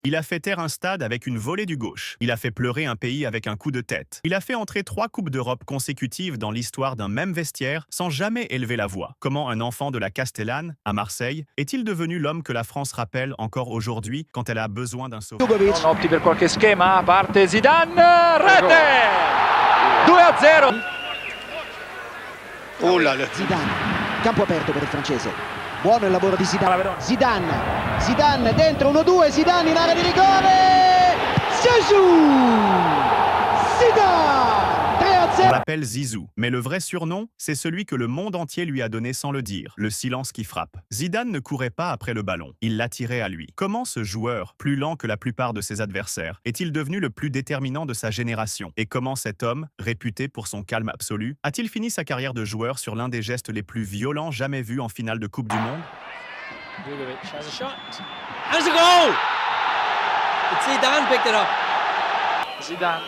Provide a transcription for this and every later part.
Il a fait taire un stade avec une volée du gauche. Il a fait pleurer un pays avec un coup de tête. Il a fait entrer 3 Coupes d'Europe consécutives dans l'histoire d'un même vestiaire sans jamais élever la voix. Comment un enfant de la Castellane, à Marseille, est-il devenu l'homme que la France rappelle encore aujourd'hui quand elle a besoin d'un sauveur? Jugovic. Opti per qualche schema, parte Zidane, rete! 2-0. Oh là là. Zidane, campo aperto per il francese. Buono il lavoro di Zidane. Zidane dentro 1-2, Zidane in area di rigore. Zizou! Zidane! 3-0. On l'appelle Zizou, mais le vrai surnom, c'est celui que le monde entier lui a donné sans le dire, le silence qui frappe. Zidane ne courait pas après le ballon, il l'attirait à lui. Comment ce joueur, plus lent que la plupart de ses adversaires, est-il devenu le plus déterminant de sa génération? Et comment cet homme, réputé pour son calme absolu, a-t-il fini sa carrière de joueur sur l'un des gestes les plus violents jamais vus en finale de Coupe du Monde? Jugovic has a shot. Has a goal! It's Zidane picked it up. Zidane,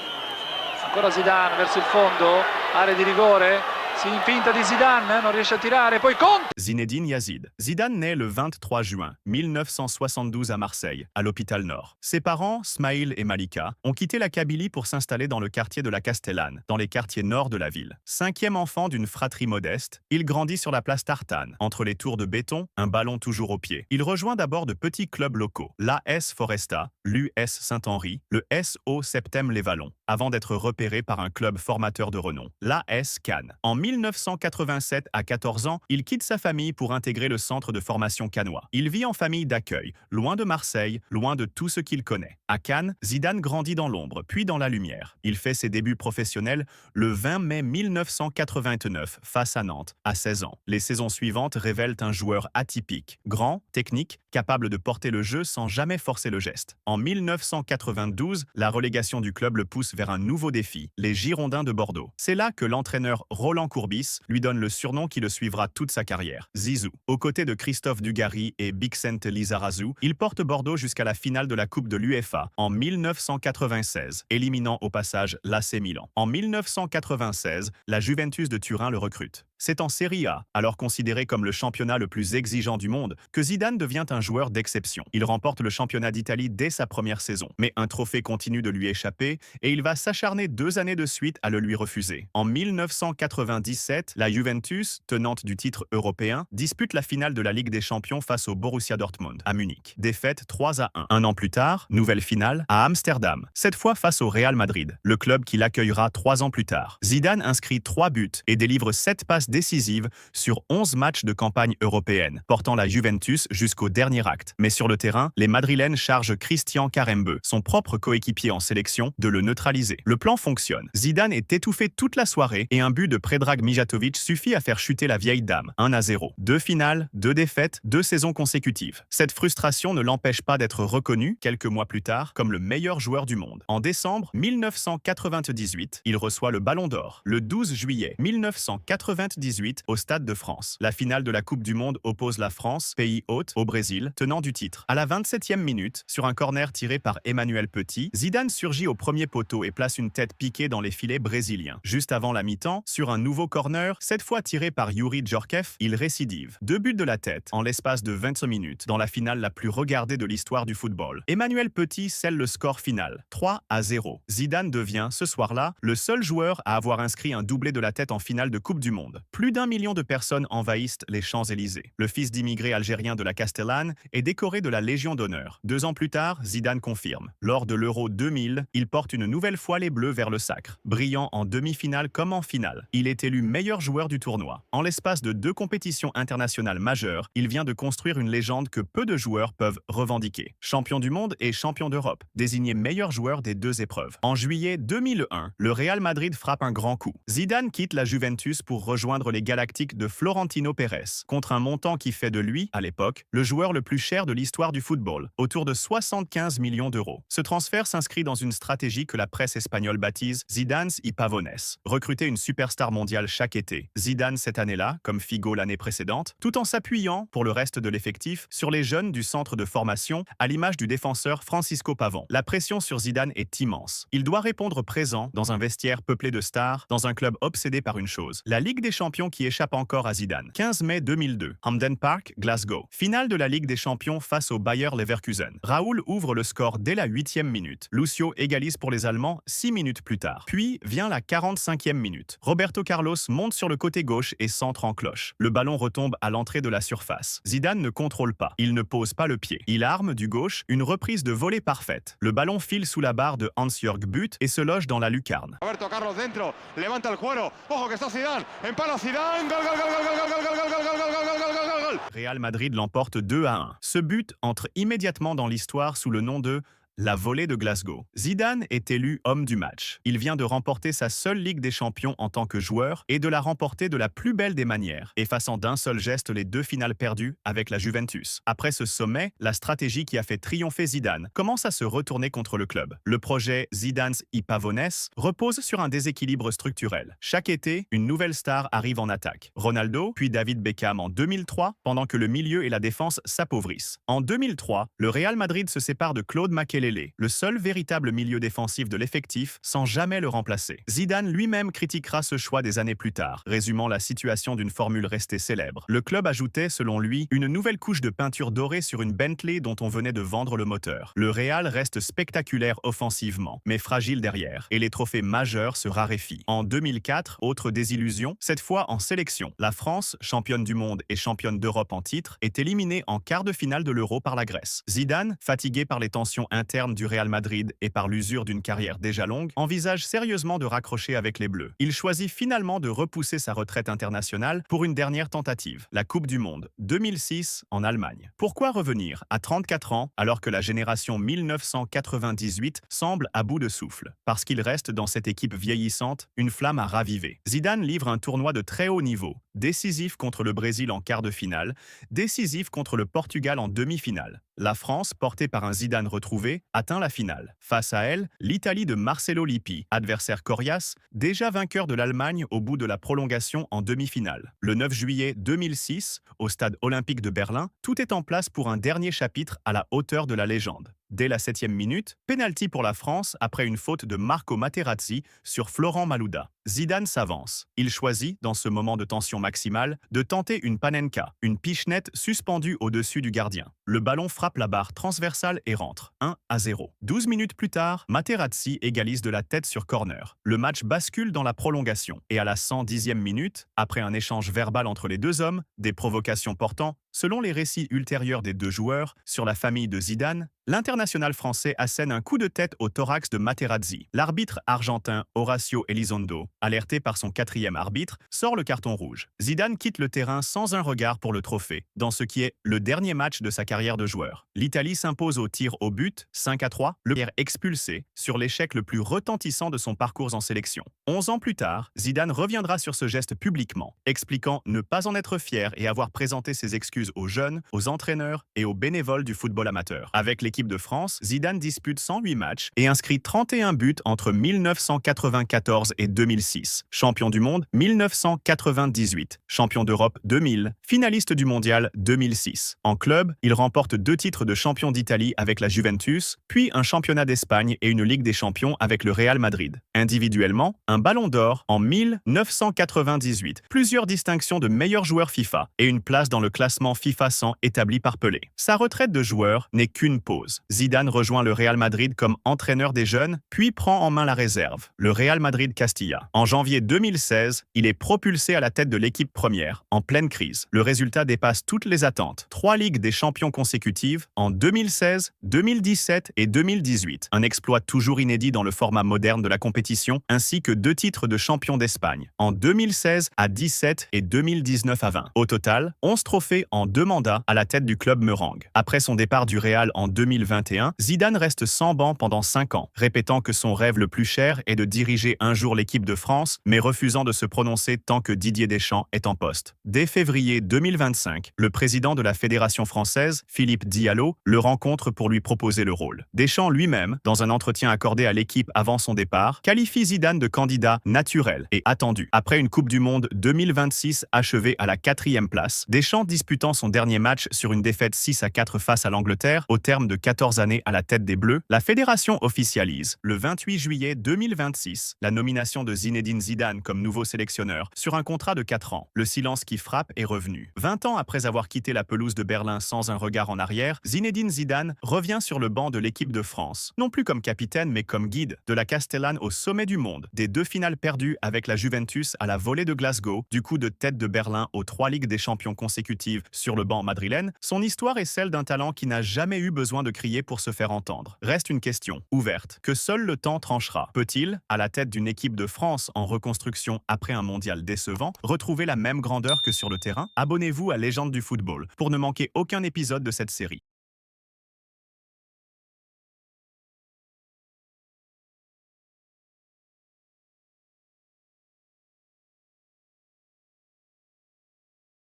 ancora Zidane verso il fondo, area di rigore, si finta di Zidane, non riesce a tirare, poi Conte. Zinedine Yazid. Zidane naît le 23 juin 1972 à Marseille, à l'hôpital Nord. Ses parents, Smaïl et Malika, ont quitté la Kabylie pour s'installer dans le quartier de la Castellane, dans les quartiers nord de la ville. 5e enfant d'une fratrie modeste, il grandit sur la place Tartane, entre les tours de béton, un ballon toujours au pied. Il rejoint d'abord de petits clubs locaux, l'AS Foresta, l'US Saint-Henri, le SO Septem-les-Vallons, avant d'être repéré par un club formateur de renom, l'AS Cannes. En 1987, à 14 ans, il quitte sa famille pour intégrer le centre de formation cannois. Il vit en famille d'accueil, loin de Marseille, loin de tout ce qu'il connaît. À Cannes, Zidane grandit dans l'ombre, puis dans la lumière. Il fait ses débuts professionnels le 20 mai 1989 face à Nantes, à 16 ans. Les saisons suivantes révèlent un joueur atypique, grand, technique, capable de porter le jeu sans jamais forcer le geste. En 1992, la relégation du club le pousse vers un nouveau défi, les Girondins de Bordeaux. C'est là que l'entraîneur Roland Courbis lui donne le surnom qui le suivra toute sa carrière, Zizou. Aux côtés de Christophe Dugarry et Bixente Lizarazu, il porte Bordeaux jusqu'à la finale de la Coupe de l'UEFA en 1996, éliminant au passage l'AC Milan. En 1996, la Juventus de Turin le recrute. C'est en Serie A, alors considéré comme le championnat le plus exigeant du monde, que Zidane devient un joueur d'exception. Il remporte le championnat d'Italie dès sa première saison. Mais un trophée continue de lui échapper et il va s'acharner 2 années de suite à le lui refuser. En 1997, la Juventus, tenante du titre européen, dispute la finale de la Ligue des Champions face au Borussia Dortmund, à Munich. Défaite 3-1. Un an plus tard, nouvelle finale, à Amsterdam, cette fois face au Real Madrid, le club qui l'accueillera 3 ans plus tard. Zidane inscrit 3 buts et délivre 7 passes décisive sur 11 matchs de campagne européenne, portant la Juventus jusqu'au dernier acte. Mais sur le terrain, les Madrilènes chargent Christian Carembeu, son propre coéquipier en sélection, de le neutraliser. Le plan fonctionne. Zidane est étouffé toute la soirée et un but de Predrag Mijatovic suffit à faire chuter la vieille dame. 1-0. 2 finales, 2 défaites, 2 saisons consécutives. Cette frustration ne l'empêche pas d'être reconnu, quelques mois plus tard, comme le meilleur joueur du monde. En décembre 1998, il reçoit le Ballon d'Or. Le 12 juillet 1998, au Stade de France. La finale de la Coupe du Monde oppose la France, pays hôte, au Brésil, tenant du titre. À la 27e minute, sur un corner tiré par Emmanuel Petit, Zidane surgit au premier poteau et place une tête piquée dans les filets brésiliens. Juste avant la mi-temps, sur un nouveau corner, cette fois tiré par Youri Djorkaeff, il récidive. 2 buts de la tête, en l'espace de 20 minutes, dans la finale la plus regardée de l'histoire du football. Emmanuel Petit scelle le score final, 3-0. Zidane devient, ce soir-là, le seul joueur à avoir inscrit un doublé de la tête en finale de Coupe du Monde. Plus d'1 million de personnes envahissent les Champs-Élysées. Le fils d'immigrés algériens de la Castellane est décoré de la Légion d'honneur. 2 ans plus tard, Zidane confirme. Lors de l'Euro 2000, il porte une nouvelle fois les Bleus vers le sacre. Brillant en demi-finale comme en finale, il est élu meilleur joueur du tournoi. En l'espace de 2 compétitions internationales majeures, il vient de construire une légende que peu de joueurs peuvent revendiquer. Champion du monde et champion d'Europe, désigné meilleur joueur des 2 épreuves. En juillet 2001, le Real Madrid frappe un grand coup. Zidane quitte la Juventus pour rejoindre les Galactiques de Florentino Pérez, contre un montant qui fait de lui, à l'époque, le joueur le plus cher de l'histoire du football, autour de 75 millions d'euros. Ce transfert s'inscrit dans une stratégie que la presse espagnole baptise Zidane's y Pavones, recruter une superstar mondiale chaque été. Zidane cette année-là, comme Figo l'année précédente, tout en s'appuyant, pour le reste de l'effectif, sur les jeunes du centre de formation, à l'image du défenseur Francisco Pavón. La pression sur Zidane est immense. Il doit répondre présent dans un vestiaire peuplé de stars, dans un club obsédé par une chose, la Ligue des Champions Champions qui échappe encore à Zidane. 15 mai 2002, Hampden Park, Glasgow. Finale de la Ligue des Champions face au Bayer Leverkusen. Raoul ouvre le score dès la 8e minute. Lucio égalise pour les Allemands 6 minutes plus tard. Puis vient la 45e minute. Roberto Carlos monte sur le côté gauche et centre en cloche. Le ballon retombe à l'entrée de la surface. Zidane ne contrôle pas. Il ne pose pas le pied. Il arme du gauche une reprise de volée parfaite. Le ballon file sous la barre de Hans-Jörg Butt et se loge dans la lucarne. Roberto Carlos dentro, levanta el cuero, ojo que está Zidane, empala Zidane, gol, gol, gol, gol, gol, gol, gol, gol, gol, gol, gol, gol, gol, gol, gol. Real Madrid l'emporte 2-1. Ce but entre immédiatement dans l'histoire sous le nom de la volée de Glasgow. Zidane est élu homme du match. Il vient de remporter sa seule Ligue des Champions en tant que joueur et de la remporter de la plus belle des manières, effaçant d'un seul geste les 2 finales perdues avec la Juventus. Après ce sommet, la stratégie qui a fait triompher Zidane commence à se retourner contre le club. Le projet Zidane's y Pavones repose sur un déséquilibre structurel. Chaque été, une nouvelle star arrive en attaque. Ronaldo, puis David Beckham en 2003, pendant que le milieu et la défense s'appauvrissent. En 2003, le Real Madrid se sépare de Claude Makélélé, le seul véritable milieu défensif de l'effectif, sans jamais le remplacer. Zidane lui-même critiquera ce choix des années plus tard, résumant la situation d'une formule restée célèbre. Le club ajoutait, selon lui, une nouvelle couche de peinture dorée sur une Bentley dont on venait de vendre le moteur. Le Real reste spectaculaire offensivement, mais fragile derrière, et les trophées majeurs se raréfient. En 2004, autre désillusion, cette fois en sélection. La France, championne du monde et championne d'Europe en titre, est éliminée en quart de finale de l'Euro par la Grèce. Zidane, fatigué par les tensions internes du Real Madrid et par l'usure d'une carrière déjà longue, envisage sérieusement de raccrocher avec les Bleus. Il choisit finalement de repousser sa retraite internationale pour une dernière tentative, la Coupe du Monde 2006 en Allemagne. Pourquoi revenir à 34 ans alors que la génération 1998 semble à bout de souffle? Parce qu'il reste dans cette équipe vieillissante une flamme à raviver. Zidane livre un tournoi de très haut niveau, décisif contre le Brésil en quart de finale, décisif contre le Portugal en demi-finale. La France, portée par un Zidane retrouvé, atteint la finale. Face à elle, l'Italie de Marcello Lippi, adversaire coriace, déjà vainqueur de l'Allemagne au bout de la prolongation en demi-finale. Le 9 juillet 2006, au stade olympique de Berlin, tout est en place pour un dernier chapitre à la hauteur de la légende. Dès la 7e minute, pénalty pour la France après une faute de Marco Materazzi sur Florent Malouda. Zidane s'avance. Il choisit, dans ce moment de tension maximale, de tenter une panenka, une pichenette suspendue au-dessus du gardien. Le ballon frappe la barre transversale et rentre, 1-0. 12 minutes plus tard, Materazzi égalise de la tête sur corner. Le match bascule dans la prolongation. Et à la 110e minute, après un échange verbal entre les deux hommes, des provocations portant, selon les récits ultérieurs des deux joueurs, sur la famille de Zidane, l'international français assène un coup de tête au thorax de Materazzi. L'arbitre argentin Horacio Elizondo, alerté par son 4e arbitre, sort le carton rouge. Zidane quitte le terrain sans un regard pour le trophée, dans ce qui est le dernier match de sa carrière de joueur. L'Italie s'impose au tir au but, 5-3, le Pierre expulsé, sur l'échec le plus retentissant de son parcours en sélection. 11 ans plus tard, Zidane reviendra sur ce geste publiquement, expliquant ne pas en être fier et avoir présenté ses excuses aux jeunes, aux entraîneurs et aux bénévoles du football amateur. Avec l'équipe de France, Zidane dispute 108 matchs et inscrit 31 buts entre 1994 et 2006. Champion du monde 1998, champion d'Europe 2000, finaliste du mondial 2006. En club, il remporte 2 titres de champion d'Italie avec la Juventus, puis un championnat d'Espagne et une Ligue des Champions avec le Real Madrid. Individuellement, un ballon d'or en 1998, plusieurs distinctions de meilleur joueur FIFA et une place dans le classement FIFA 100 établi par Pelé. Sa retraite de joueur n'est qu'une pause. Zidane rejoint le Real Madrid comme entraîneur des jeunes, puis prend en main la réserve, le Real Madrid Castilla. En janvier 2016, il est propulsé à la tête de l'équipe première, en pleine crise. Le résultat dépasse toutes les attentes. 3 Ligues des Champions consécutives en 2016, 2017 et 2018. Un exploit toujours inédit dans le format moderne de la compétition, ainsi que 2 titres de champion d'Espagne, en 2016 à 17 et 2019 à 20. Au total, 11 trophées en 2 mandats à la tête du club merengue. Après son départ du Real en 2021, Zidane reste sans banc pendant 5 ans, répétant que son rêve le plus cher est de diriger un jour l'équipe de France, mais refusant de se prononcer tant que Didier Deschamps est en poste. Dès février 2025, le président de la Fédération française, Philippe Diallo, le rencontre pour lui proposer le rôle. Deschamps lui-même, dans un entretien accordé à l'équipe avant son départ, qualifie Zidane de candidat naturel et attendu. Après une Coupe du Monde 2026 achevée à la 4e place, Deschamps disputant avant son dernier match sur une défaite 6-4 face à l'Angleterre, au terme de 14 années à la tête des Bleus, la fédération officialise, le 28 juillet 2026, la nomination de Zinedine Zidane comme nouveau sélectionneur sur un contrat de 4 ans. Le silence qui frappe est revenu. 20 ans après avoir quitté la pelouse de Berlin sans un regard en arrière, Zinedine Zidane revient sur le banc de l'équipe de France, non plus comme capitaine mais comme guide, de la Castellane au sommet du monde, des 2 finales perdues avec la Juventus à la volée de Glasgow, du coup de tête de Berlin aux 3 Ligues des Champions consécutives sur le banc madrilène, son histoire est celle d'un talent qui n'a jamais eu besoin de crier pour se faire entendre. Reste une question ouverte, que seul le temps tranchera. Peut-il, à la tête d'une équipe de France en reconstruction après un mondial décevant, retrouver la même grandeur que sur le terrain? Abonnez-vous à Légende du football pour ne manquer aucun épisode de cette série.